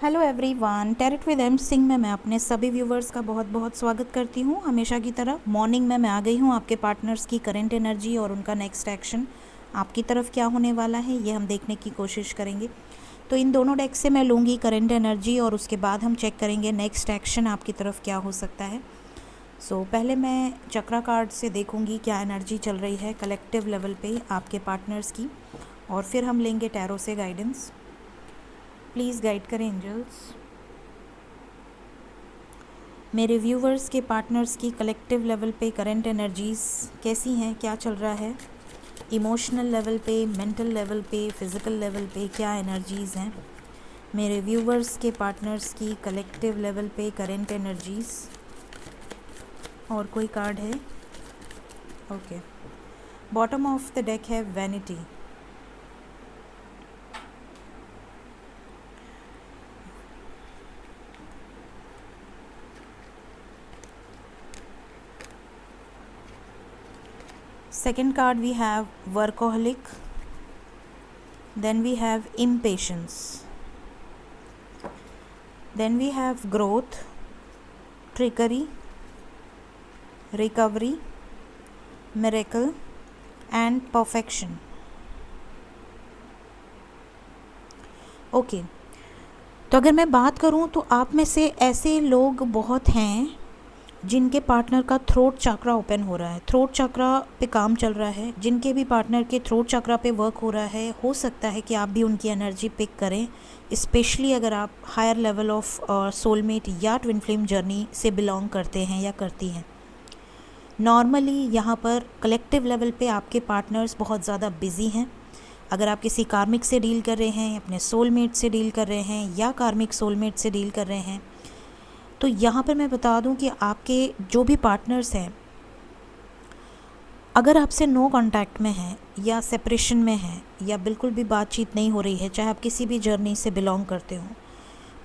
Hello everyone, tarot with M Singh में मैं अपने सभी व्यूवर्स का बहुत बहुत स्वागत करती हूँ। हमेशा की तरह मॉर्निंग में मैं आ गई हूँ आपके पार्टनर्स की करंट एनर्जी और उनका नेक्स्ट एक्शन आपकी तरफ क्या होने वाला है ये हम देखने की कोशिश करेंगे। तो इन दोनों डेक से मैं लूँगी करंट एनर्जी और उसके बाद हम चेक करेंगे नेक्स्ट एक्शन आपकी तरफ क्या हो सकता है। पहले मैं चक्रा कार्ड से देखूँगी क्या एनर्जी चल रही है कलेक्टिव लेवल पे आपके पार्टनर्स की, और फिर हम लेंगे टैरो से गाइडेंस। प्लीज़ गाइड करें एंजल्स। मेरे व्यूवर्स के पार्टनर्स की कलेक्टिव लेवल पे करंट एनर्जीज़ कैसी हैं, क्या चल रहा है, इमोशनल लेवल पे, मेंटल लेवल पे, फिज़िकल लेवल पे क्या एनर्जीज़ हैं। मेरे व्यूवर्स के पार्टनर्स की कलेक्टिव लेवल पे करंट एनर्जीज़। और कोई कार्ड है? Okay, bottom of the deck है vanity. Second card we have workaholic, then we have impatience, then we have growth, trickery, recovery, miracle and perfection. Okay, तो अगर मैं बात करूं तो आप में से ऐसे लोग बहुत हैं जिनके पार्टनर का थ्रोट चक्रा ओपन हो रहा है, थ्रोट चक्रा पे काम चल रहा है। जिनके भी पार्टनर के थ्रोट चक्रा पे वर्क हो रहा है, हो सकता है कि आप भी उनकी एनर्जी पिक करें, स्पेशली अगर आप हायर लेवल ऑफ सोलमेट या ट्विन फ्लेम जर्नी से बिलोंग करते हैं या करती हैं। नॉर्मली यहाँ पर कलेक्टिव लेवल पे आपके पार्टनर्स बहुत ज़्यादा बिजी हैं। अगर आप किसी कार्मिक से डील कर रहे हैं, अपने सोलमेट से डील कर रहे हैं या कार्मिक सोलमेट से डील कर रहे हैं, तो यहाँ पर मैं बता दूँ कि आपके जो भी पार्टनर्स हैं, अगर आपसे नो कांटेक्ट में हैं या सेपरेशन में हैं या बिल्कुल भी बातचीत नहीं हो रही है, चाहे आप किसी भी जर्नी से बिलोंग करते हो,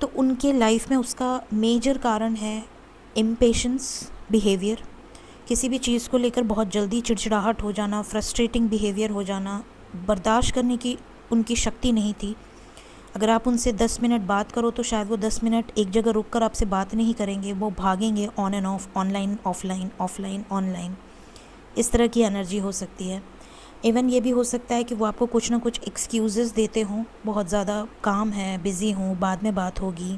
तो उनके लाइफ में उसका मेजर कारण है इम्पेशेंस बिहेवियर। किसी भी चीज़ को लेकर बहुत जल्दी चिड़चिड़ाहट हो जाना, फ्रस्ट्रेटिंग बिहेवियर हो जाना, बर्दाश्त करने की उनकी शक्ति नहीं थी। अगर आप उनसे 10 मिनट बात करो तो शायद वो 10 मिनट एक जगह रुक कर आपसे बात नहीं करेंगे, वो भागेंगे on end of, online offline, offline online. इस तरह की एनर्जी हो सकती है। इवन ये भी हो सकता है कि वो आपको कुछ ना कुछ एक्सक्यूज़ेस देते हों, बहुत ज़्यादा काम है, बिज़ी हूँ, बाद में बात होगी,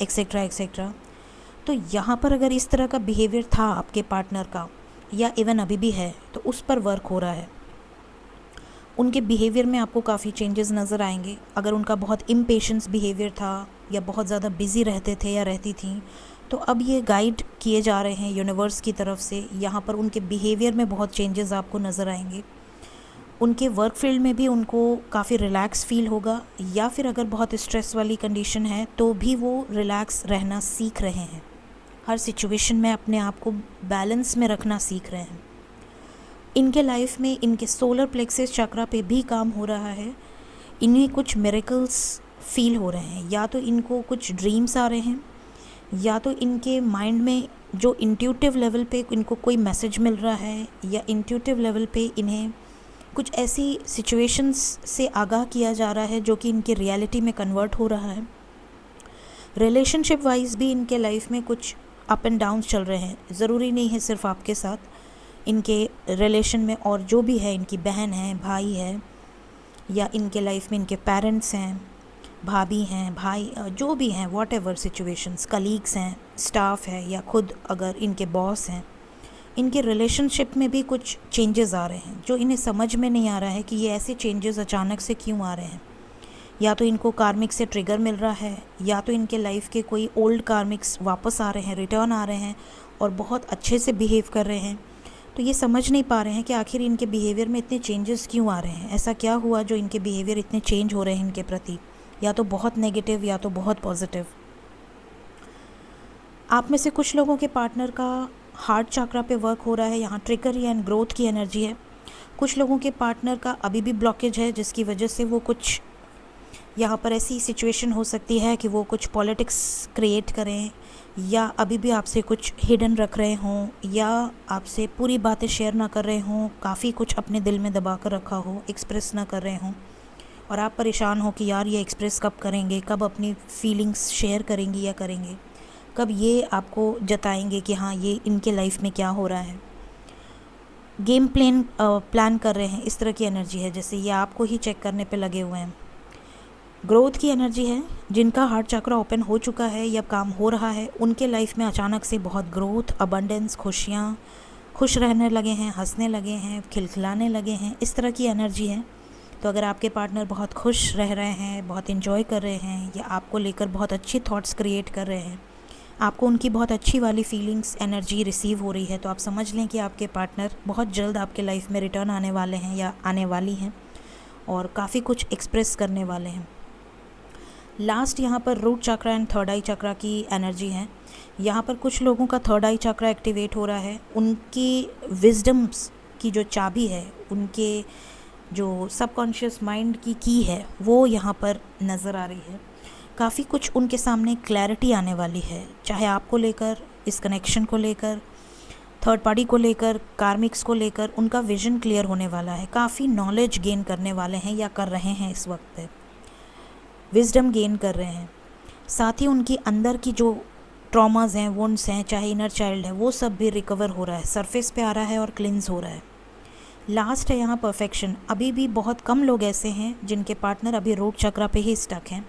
एक्सेट्रा एक्सेट्रा। तो यहाँ पर अगर इस तरह का बिहेवियर था आपके पार्टनर का या इवन अभी भी है, तो उस पर वर्क हो रहा है। उनके बिहेवियर में आपको काफ़ी चेंजेस नज़र आएंगे। अगर उनका बहुत इम्पेशेंस बिहेवियर था या बहुत ज़्यादा बिज़ी रहते थे या रहती थी, तो अब ये गाइड किए जा रहे हैं यूनिवर्स की तरफ से। यहाँ पर उनके बिहेवियर में बहुत चेंजेस आपको नज़र आएंगे। उनके वर्क फील्ड में भी उनको काफ़ी रिलैक्स फील होगा, या फिर अगर बहुत स्ट्रेस वाली कंडीशन है तो भी वो रिलैक्स रहना सीख रहे हैं। हर सिचुएशन में अपने आप को बैलेंस में रखना सीख रहे हैं। इनके लाइफ में इनके सोलर प्लेक्सस चक्रा पे भी काम हो रहा है। इन्हें कुछ मिरेकल्स फील हो रहे हैं, या तो इनको कुछ ड्रीम्स आ रहे हैं, या तो इनके माइंड में जो इंट्यूटिव लेवल पे इनको कोई मैसेज मिल रहा है, या इंट्यूटिव लेवल पे इन्हें कुछ ऐसी सिचुएशंस से आगाह किया जा रहा है जो कि इनके रियलिटी में कन्वर्ट हो रहा है। रिलेशनशिप वाइज भी इनके लाइफ में कुछ अप एंड डाउन्स चल रहे हैं। ज़रूरी नहीं है सिर्फ आपके साथ, इनके रिलेशन में और जो भी है, इनकी बहन है, भाई है, या इनके लाइफ में इनके पेरेंट्स हैं, भाभी हैं, भाई, जो भी हैं, वॉट एवर सिचुएशंस, कलीग्स हैं, स्टाफ है, या खुद अगर इनके बॉस हैं, इनके रिलेशनशिप में भी कुछ चेंजेस आ रहे हैं जो इन्हें समझ में नहीं आ रहा है कि ये ऐसे चेंजेस अचानक से क्यों आ रहे हैं। या तो इनको कार्मिक से ट्रिगर मिल रहा है, या तो इनके लाइफ के कोई ओल्ड कार्मिक्स वापस आ रहे हैं, रिटर्न आ रहे हैं और बहुत अच्छे से बिहेव कर रहे हैं। तो ये समझ नहीं पा रहे हैं कि आखिर इनके बिहेवियर में इतने चेंजेस क्यों आ रहे हैं, ऐसा क्या हुआ जो इनके बिहेवियर इतने चेंज हो रहे हैं इनके प्रति, या तो बहुत नेगेटिव या तो बहुत पॉजिटिव। आप में से कुछ लोगों के पार्टनर का हार्ट चक्रा पे वर्क हो रहा है, यहाँ ट्रिकरी एंड ग्रोथ की एनर्जी है। कुछ लोगों के पार्टनर का अभी भी ब्लॉकेज है, जिसकी वजह से वो कुछ, यहाँ पर ऐसी सिचुएशन हो सकती है कि वो कुछ पॉलिटिक्स क्रिएट करें, या अभी भी आपसे कुछ हिडन रख रहे हों, या आपसे पूरी बातें शेयर ना कर रहे हों, काफ़ी कुछ अपने दिल में दबा कर रखा हो, एक्सप्रेस ना कर रहे हों। और आप परेशान हो कि यार ये एक्सप्रेस कब करेंगे, कब अपनी फीलिंग्स शेयर करेंगी या करेंगे, कब ये आपको जताएंगे कि हाँ ये इनके लाइफ में क्या हो रहा है, गेम प्लान कर रहे हैं, इस तरह की एनर्जी है। जैसे ये आपको ही चेक करने पे लगे हुए हैं। ग्रोथ की एनर्जी है। जिनका हार्ट चक्र ओपन हो चुका है या काम हो रहा है, उनके लाइफ में अचानक से बहुत ग्रोथ, अबंडेंस, खुशियाँ, खुश रहने लगे हैं, हंसने लगे हैं, खिलखिलाने लगे हैं, इस तरह की एनर्जी है। तो अगर आपके पार्टनर बहुत खुश रह रहे हैं, बहुत इन्जॉय कर रहे हैं, या आपको लेकर बहुत अच्छी थॉट्स क्रिएट कर रहे हैं, आपको उनकी बहुत अच्छी वाली फीलिंग्स, एनर्जी रिसीव हो रही है, तो आप समझ लें कि आपके पार्टनर बहुत जल्द आपके लाइफ में रिटर्न आने वाले हैं या आने वाली हैं और काफ़ी कुछ एक्सप्रेस करने वाले हैं। लास्ट यहाँ पर रूट चक्रा एंड थर्ड आई चक्रा की एनर्जी है। यहाँ पर कुछ लोगों का थर्ड आई चक्रा एक्टिवेट हो रहा है। उनकी विजडम्स की जो चाबी है, उनके जो सबकॉन्शियस माइंड की है, वो यहाँ पर नज़र आ रही है। काफ़ी कुछ उनके सामने क्लैरिटी आने वाली है, चाहे आपको लेकर, इस कनेक्शन को लेकर, थर्ड पार्टी को लेकर, कार्मिक्स को लेकर। उनका विजन क्लियर होने वाला है। काफ़ी नॉलेज गेन करने वाले हैं या कर रहे हैं, इस वक्त पे विजडम गेन कर रहे हैं। साथ ही उनकी अंदर की जो ट्रॉमास हैं, वुंड्स हैं, चाहे इनर चाइल्ड है, वो सब भी रिकवर हो रहा है, सरफेस पे आ रहा है और क्लिन्स हो रहा है। लास्ट है यहाँ परफेक्शन। अभी भी बहुत कम लोग ऐसे हैं जिनके पार्टनर अभी रूट चक्रा पे ही स्टक हैं,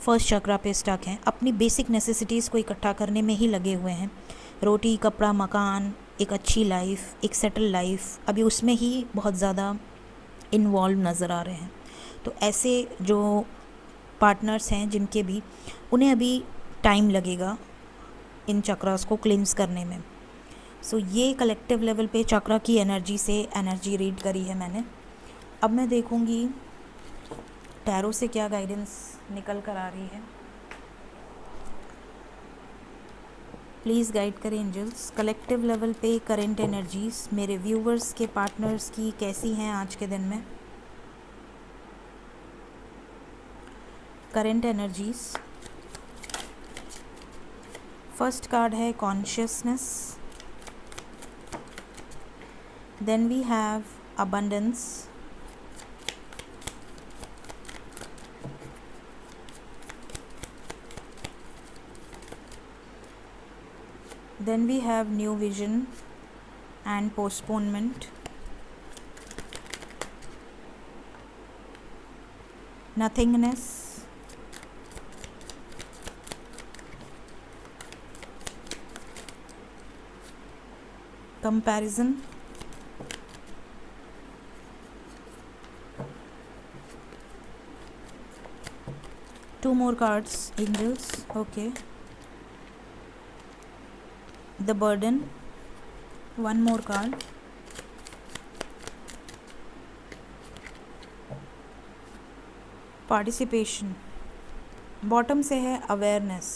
फर्स्ट चक्रा पे स्टक हैं, अपनी बेसिक नेसेसिटीज़ को इकट्ठा करने में ही लगे हुए हैं। रोटी, कपड़ा, मकान, एक अच्छी लाइफ, एक सेटल लाइफ, अभी उसमें ही बहुत ज़्यादा इन्वॉल्व नज़र आ रहे हैं। तो ऐसे जो पार्टनर्स हैं जिनके भी, उन्हें अभी टाइम लगेगा इन चक्रास को क्लींस करने में। सो ये कलेक्टिव लेवल पे चक्रा की एनर्जी से एनर्जी रीड करी है मैंने। अब मैं देखूंगी टैरो से क्या गाइडेंस निकल कर आ रही है। प्लीज़ गाइड करें एंजल्स। कलेक्टिव लेवल पे करेंट एनर्जीज मेरे व्यूवर्स के पार्टनर्स की कैसी हैं आज के दिन में। Current energies. फर्स्ट कार्ड है consciousness, then we have abundance, then we have new vision and postponement, nothingness, comparison, two more cards, angels. Okay, the burden, one more card, participation. Bottom से है awareness,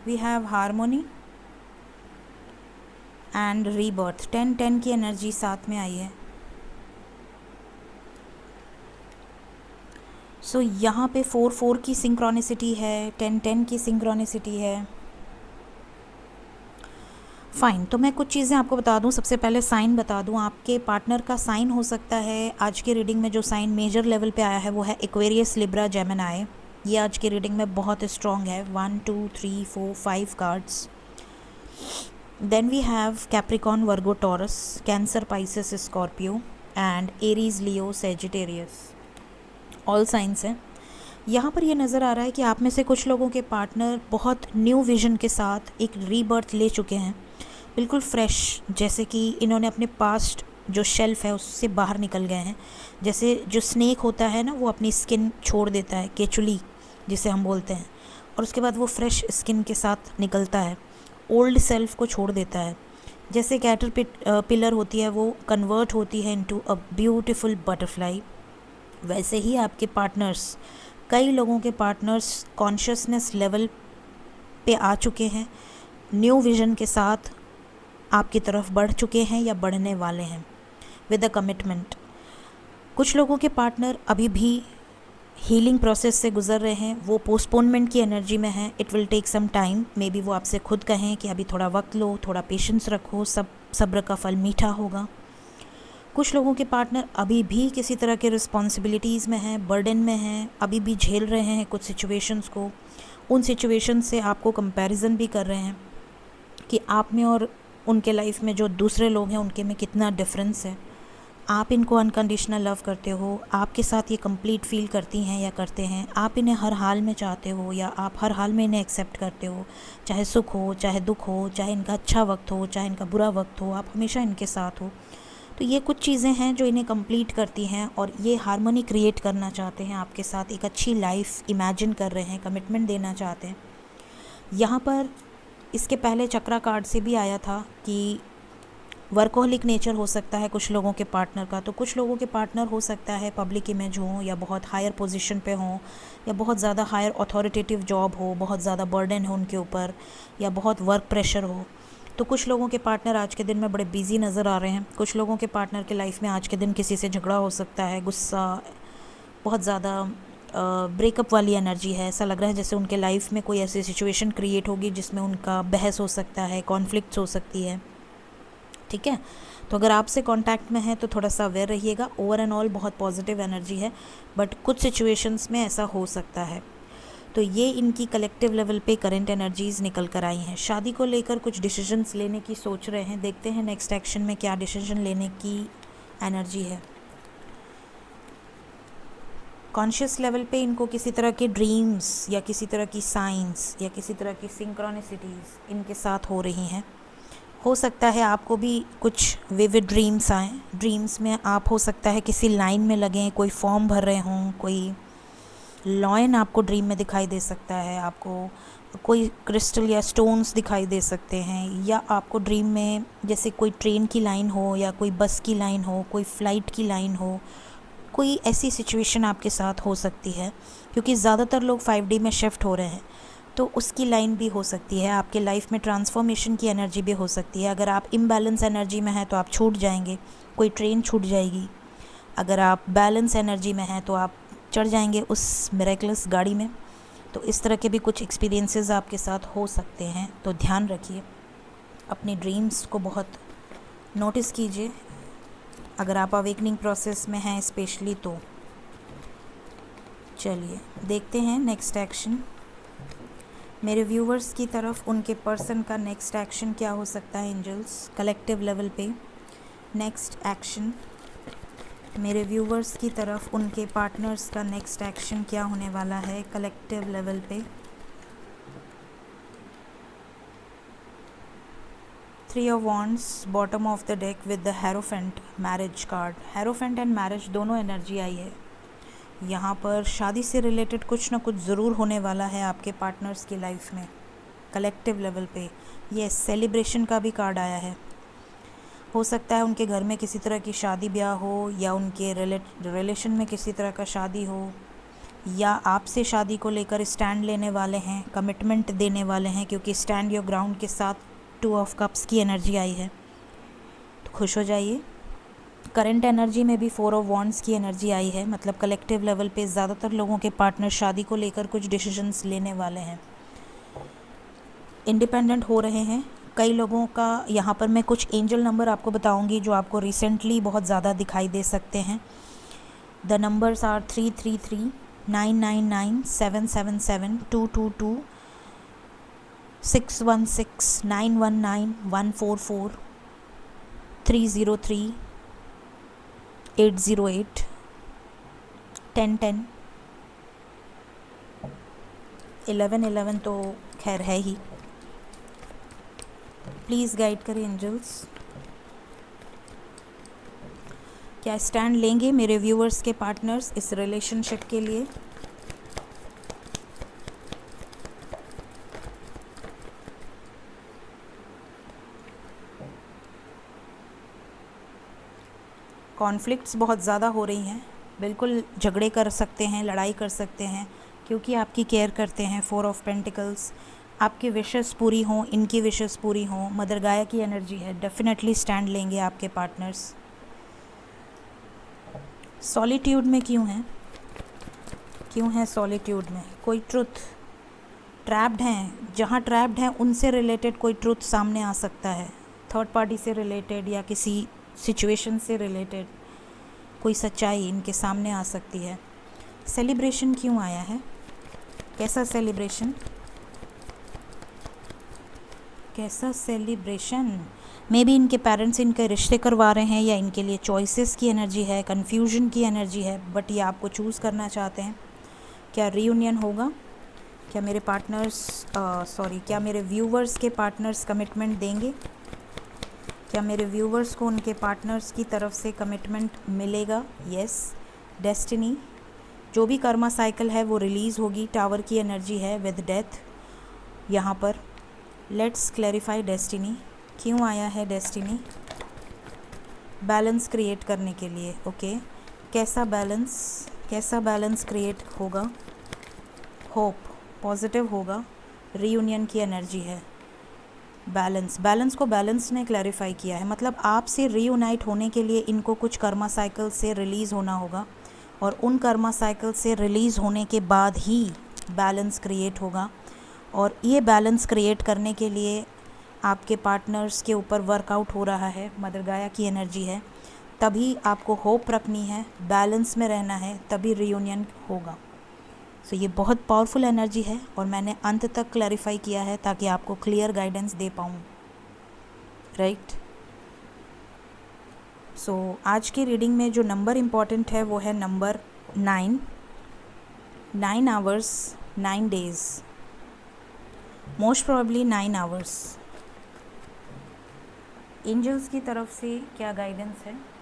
we have harmony and rebirth. 10-10 की energy साथ में आई है। सो यहाँ पे 4-4 की synchronicity है, 10-10 की सिंक्रोनिसिटी है। फ़ाइन, तो मैं कुछ चीज़ें आपको बता दूं। सबसे पहले साइन बता दूं। आपके पार्टनर का साइन हो सकता है, आज की रीडिंग में जो साइन मेजर लेवल पे आया है वो है एक्वेरियस, लिब्रा, जेमिनी। ये आज की रीडिंग में बहुत स्ट्रॉन्ग है। 1 2 3 4 5 cards. Then we have Capricorn, Virgo, Taurus, Cancer, Pisces, Scorpio and Aries, Leo, Sagittarius. All signs हैं। यहाँ पर ये नज़र आ रहा है कि आप में से कुछ लोगों के पार्टनर बहुत न्यू विजन के साथ एक रीबर्थ ले चुके हैं, बिल्कुल फ्रेश, जैसे कि इन्होंने अपने पास्ट जो शेल्फ है उससे बाहर निकल गए हैं। जैसे जो स्नेक होता है ना, वो अपनी स्किन छोड़ देता है, केचुली जिसे हम बोलते हैं, और उसके बाद वो फ्रेश स्किन के साथ निकलता है, ओल्ड सेल्फ को छोड़ देता है। जैसे कैटरपिलर होती है, वो कन्वर्ट होती है इनटू अ ब्यूटीफुल बटरफ्लाई, वैसे ही आपके पार्टनर्स, कई लोगों के पार्टनर्स कॉन्शियसनेस लेवल पे आ चुके हैं, न्यू विजन के साथ आपकी तरफ बढ़ चुके हैं या बढ़ने वाले हैं विद अ कमिटमेंट। कुछ लोगों के पार्टनर अभी भी हीलिंग प्रोसेस से गुजर रहे हैं, वो पोस्टपोनमेंट की एनर्जी में हैं। It will take some time, maybe वो आपसे खुद कहें कि अभी थोड़ा वक्त लो, थोड़ा पेशेंस रखो, सब सब्र का फल मीठा होगा। कुछ लोगों के पार्टनर अभी भी किसी तरह के रिस्पॉन्सिबिलिटीज़ में हैं, बर्डन में हैं, अभी भी झेल रहे हैं कुछ सिचुएशंस को। उन सिचुएशन से आपको कंपैरिजन भी कर रहे हैं कि आप में और उनके लाइफ में जो दूसरे लोग हैं उनके में कितना डिफरेंस है। आप इनको अनकंडीशनल लव करते हो, आपके साथ ये कंप्लीट फील करती हैं या करते हैं, आप इन्हें हर हाल में चाहते हो या आप हर हाल में इन्हें एक्सेप्ट करते हो, चाहे सुख हो, चाहे दुख हो, चाहे इनका अच्छा वक्त हो, चाहे इनका बुरा वक्त हो, आप हमेशा इनके साथ हो। तो ये कुछ चीज़ें हैं जो इन्हें कंप्लीट करती हैं और ये हार्मनी क्रिएट करना चाहते हैं आपके साथ, एक अच्छी लाइफ इमेजिन कर रहे हैं, कमिटमेंट देना चाहते हैं। यहाँ पर इसके पहले चक्रा कार्ड से भी आया था कि वर्कोहलिक नेचर हो सकता है कुछ लोगों के पार्टनर का। तो कुछ लोगों के पार्टनर हो सकता है पब्लिक इमेज हो या बहुत हायर पोजीशन पे हो या बहुत ज़्यादा हायर अथॉरिटेटिव जॉब हो, बहुत ज़्यादा बर्डन हो उनके ऊपर या बहुत वर्क प्रेशर हो। तो कुछ लोगों के पार्टनर आज के दिन में बड़े बिजी नज़र आ रहे हैं। कुछ लोगों के पार्टनर के लाइफ में आज के दिन किसी से झगड़ा हो सकता है, गुस्सा, बहुत ज़्यादा ब्रेकअप वाली एनर्जी है। ऐसा लग रहा है जैसे उनके लाइफ में कोई ऐसी सिचुएशन क्रिएट होगी जिसमें उनका बहस हो सकता है, कॉन्फ्लिक्ट्स हो सकती है। ठीक है, तो अगर आपसे कांटेक्ट में है तो थोड़ा सा अवेयर रहिएगा। ओवर एंड ऑल बहुत पॉजिटिव एनर्जी है, बट कुछ सिचुएशंस में ऐसा हो सकता है। तो ये इनकी कलेक्टिव लेवल पे करंट एनर्जीज़ निकल कर आई हैं। शादी को लेकर कुछ डिसीजंस लेने की सोच रहे हैं। देखते हैं नेक्स्ट एक्शन में क्या डिसीजन लेने की एनर्जी है। कॉन्शियस लेवल पे इनको किसी तरह के ड्रीम्स या किसी तरह की साइंस या किसी तरह की सिंक्रोनिसिटीज़ इनके साथ हो रही हैं। हो सकता है आपको भी कुछ विविड ड्रीम्स आएँ। ड्रीम्स में आप हो सकता है किसी लाइन में लगें, कोई फॉर्म भर रहे हों, कोई लॉयन आपको ड्रीम में दिखाई दे सकता है, आपको कोई क्रिस्टल या स्टोन्स दिखाई दे सकते हैं, या आपको ड्रीम में जैसे कोई ट्रेन की लाइन हो या कोई बस की लाइन हो, कोई फ़्लाइट की लाइन हो, कोई ऐसी सिचुएशन आपके साथ हो सकती है। क्योंकि ज़्यादातर लोग 5D में शिफ्ट हो रहे हैं, तो उसकी लाइन भी हो सकती है। आपके लाइफ में ट्रांसफॉर्मेशन की एनर्जी भी हो सकती है। अगर आप इम्बैलेंस एनर्जी में हैं तो आप छूट जाएंगे, कोई ट्रेन छूट जाएगी। अगर आप बैलेंस एनर्जी में हैं तो आप चढ़ जाएंगे उस मिरेकलस गाड़ी में। तो इस तरह के भी कुछ एक्सपीरियंसेस आपके साथ हो सकते हैं। तो ध्यान रखिए, अपने ड्रीम्स को बहुत नोटिस कीजिए अगर आप अवेकनिंग प्रोसेस में हैं स्पेशली। तो चलिए देखते हैं नेक्स्ट एक्शन। मेरे व्यूवर्स की तरफ उनके पर्सन का नेक्स्ट एक्शन क्या हो सकता है एंजल्स, कलेक्टिव लेवल पे। नेक्स्ट एक्शन, मेरे व्यूवर्स की तरफ उनके पार्टनर्स का नेक्स्ट एक्शन क्या होने वाला है कलेक्टिव लेवल पे। 3 of wands, bottom of the deck with the hierophant, marriage card. Hierophant and marriage दोनों एनर्जी आई है यहाँ पर। शादी से रिलेटेड कुछ ना कुछ ज़रूर होने वाला है आपके पार्टनर्स की लाइफ में कलेक्टिव लेवल पे। ये सेलिब्रेशन का भी कार्ड आया है। हो सकता है उनके घर में किसी तरह की शादी ब्याह हो या उनके रिलेशन में किसी तरह का शादी हो, या आपसे शादी को लेकर स्टैंड लेने वाले हैं, कमिटमेंट देने वाले हैं। क्योंकि स्टैंड योर ग्राउंड के साथ 2 ऑफ कप्स की एनर्जी आई है, तो खुश हो जाइए। करंट एनर्जी में भी 4 ऑफ वॉन्ड्स की एनर्जी आई है। मतलब कलेक्टिव लेवल पे ज़्यादातर लोगों के पार्टनर शादी को लेकर कुछ डिसीजंस लेने वाले हैं, इंडिपेंडेंट हो रहे हैं। कई लोगों का यहाँ पर मैं कुछ एंजल नंबर आपको बताऊंगी जो आपको रिसेंटली बहुत ज़्यादा दिखाई दे सकते हैं। द नंबर्स आर 333, 999, 777, 222, 616, 919, 144, 303, 808, 1010, 1111 तो खैर है ही। प्लीज़ गाइड करें एंजल्स, क्या स्टैंड लेंगे मेरे व्यूअर्स के पार्टनर्स इस रिलेशनशिप के लिए। कॉन्फ्लिक्ट्स बहुत ज़्यादा हो रही हैं, बिल्कुल झगड़े कर सकते हैं, लड़ाई कर सकते हैं, क्योंकि आपकी केयर करते हैं। 4 ऑफ पेंटिकल्स, आपकी विशेस पूरी हों, इनकी विशेस पूरी हों। मदर गाया की एनर्जी है, डेफिनेटली स्टैंड लेंगे आपके पार्टनर्स। सॉलिट्यूड में क्यों हैं सॉलिट्यूड में? कोई ट्रुथ, ट्रैप्ड हैं। जहाँ ट्रैप्ड हैं उनसे रिलेटेड कोई ट्रुथ सामने आ सकता है। थर्ड पार्टी से रिलेटेड या किसी सिचुएशन से रिलेटेड कोई सच्चाई इनके सामने आ सकती है। सेलिब्रेशन क्यों आया है? कैसा सेलिब्रेशन? कैसा सेलिब्रेशन? मे बी इनके पेरेंट्स इनके रिश्ते करवा रहे हैं, या इनके लिए चॉइसेस की एनर्जी है, कन्फ्यूजन की एनर्जी है, बट ये आपको चूज़ करना चाहते हैं। क्या रीयूनियन होगा? क्या मेरे क्या मेरे व्यूवर्स के पार्टनर्स कमिटमेंट देंगे? क्या मेरे व्यूवर्स को उनके पार्टनर्स की तरफ से कमिटमेंट मिलेगा? यस। डेस्टिनी, जो भी कर्मा साइकिल है वो रिलीज़ होगी। टावर की एनर्जी है विद डेथ यहाँ पर। Let's clarify destiny. क्यों आया है डेस्टिनी? बैलेंस क्रिएट करने के लिए। ओके, कैसा बैलेंस क्रिएट होगा? होप, पॉजिटिव होगा। रीयूनियन की एनर्जी है। बैलेंस को बैलेंस ने क्लैरिफाई किया है, मतलब आपसे रीयूनाइट होने के लिए इनको कुछ कर्मा साइकिल से रिलीज़ होना होगा, और उन कर्मा साइकिल से रिलीज़ होने के बाद ही बैलेंस क्रिएट होगा। और ये बैलेंस क्रिएट करने के लिए आपके पार्टनर्स के ऊपर वर्कआउट हो रहा है। मदर गाया की एनर्जी है, तभी आपको होप रखनी है, बैलेंस में रहना है, तभी रीयूनियन होगा। सो ये बहुत पावरफुल एनर्जी है, और मैंने अंत तक क्लैरिफाई किया है ताकि आपको क्लियर गाइडेंस दे पाऊँ, राइट। सो आज की रीडिंग में जो नंबर इम्पॉर्टेंट है वो है number 9 hours 9 days, most probably 9 hours। Angels की तरफ से क्या गाइडेंस है?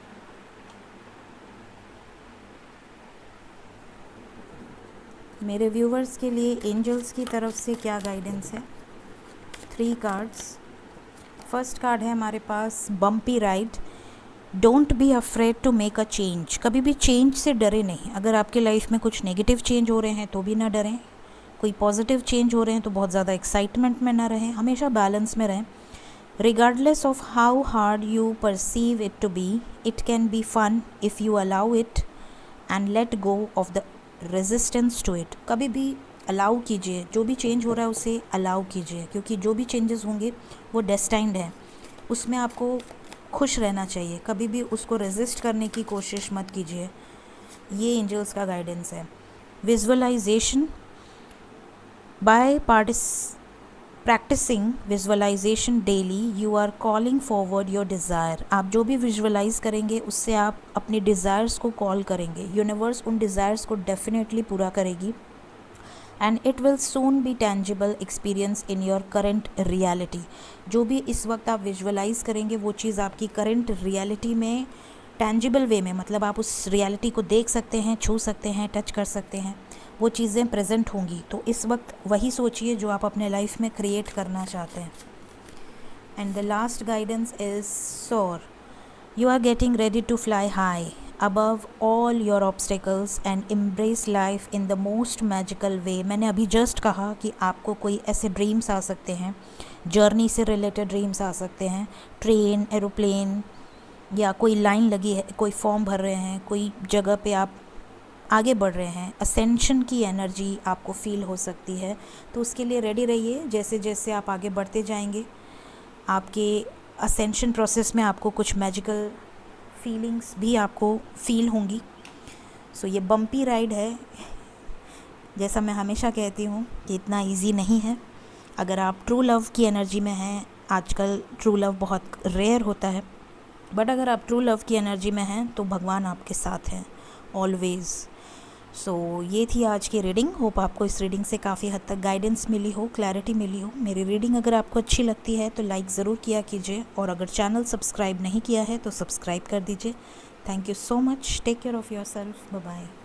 मेरे व्यूवर्स के लिए एंजल्स की तरफ से क्या गाइडेंस है? 3 कार्ड्स। फर्स्ट कार्ड है हमारे पास bumpy ride. Don't be afraid to make a change. कभी भी चेंज से डरे नहीं। अगर आपके लाइफ में कुछ नेगेटिव चेंज हो रहे हैं तो भी ना डरें, कोई पॉजिटिव चेंज हो रहे हैं तो बहुत ज़्यादा एक्साइटमेंट में ना रहें, हमेशा बैलेंस में रहें। Regardless of how hard you perceive it to be, it can be fun if you allow it and let go of the resistance to it. कभी भी अलाउ कीजिए, जो भी चेंज हो रहा है उसे अलाउ कीजिए, क्योंकि जो भी चेंजेस होंगे वो डेस्टाइंड है, उसमें आपको खुश रहना चाहिए। कभी भी उसको रेजिस्ट करने की कोशिश मत कीजिए। ये एंजल्स का गाइडेंस है। Visualization, by practicing visualization daily you are calling forward your desire. आप जो भी विजुअलाइज करेंगे उससे आप अपने डिज़ायर्स को कॉल करेंगे। यूनिवर्स उन डिज़ायर्स को डेफिनेटली पूरा करेगी, and it will soon be tangible experience in your current reality. जो भी इस वक्त आप विजुअलाइज करेंगे वो चीज़ आपकी करेंट रियलिटी में टेंजिबल वे में, मतलब आप उस रियलिटी को देख सकते हैं, छू सकते हैं, टच कर सकते हैं, वो चीज़ें प्रेजेंट होंगी। तो इस वक्त वही सोचिए जो आप अपने लाइफ में क्रिएट करना चाहते हैं। And the last guidance is soar. You are getting ready to fly high above all your obstacles and embrace life in the most magical way। मैंने अभी जस्ट कहा कि आपको कोई ऐसे ड्रीम्स आ सकते हैं, जर्नी से रिलेटेड ड्रीम्स आ सकते हैं, ट्रेन, एरोप्लेन, या कोई लाइन लगी है, कोई फॉर्म भर रहे हैं, कोई जगह पे आप आगे बढ़ रहे हैं, असेंशन की एनर्जी आपको फील हो सकती है। तो उसके लिए रेडी रहिए। जैसे जैसे आप आगे बढ़ते जाएंगे आपके असेंशन प्रोसेस में आपको कुछ मैजिकल फीलिंग्स भी आपको फील होंगी। सो ये बम्पी राइड है। जैसा मैं हमेशा कहती हूँ कि इतना इजी नहीं है। अगर आप ट्रू लव की एनर्जी में हैं, आजकल ट्रू लव बहुत रेयर होता है, बट अगर आप ट्रू लव की एनर्जी में हैं तो भगवान आपके साथ हैं ऑलवेज़। सो ये थी आज की रीडिंग। होप आपको इस रीडिंग से काफ़ी हद तक गाइडेंस मिली हो, क्लैरिटी मिली हो। मेरी रीडिंग अगर आपको अच्छी लगती है तो लाइक ज़रूर किया कीजिए, और अगर चैनल सब्सक्राइब नहीं किया है तो सब्सक्राइब कर दीजिए। Thank you so much. Take care of yourself. Bye bye.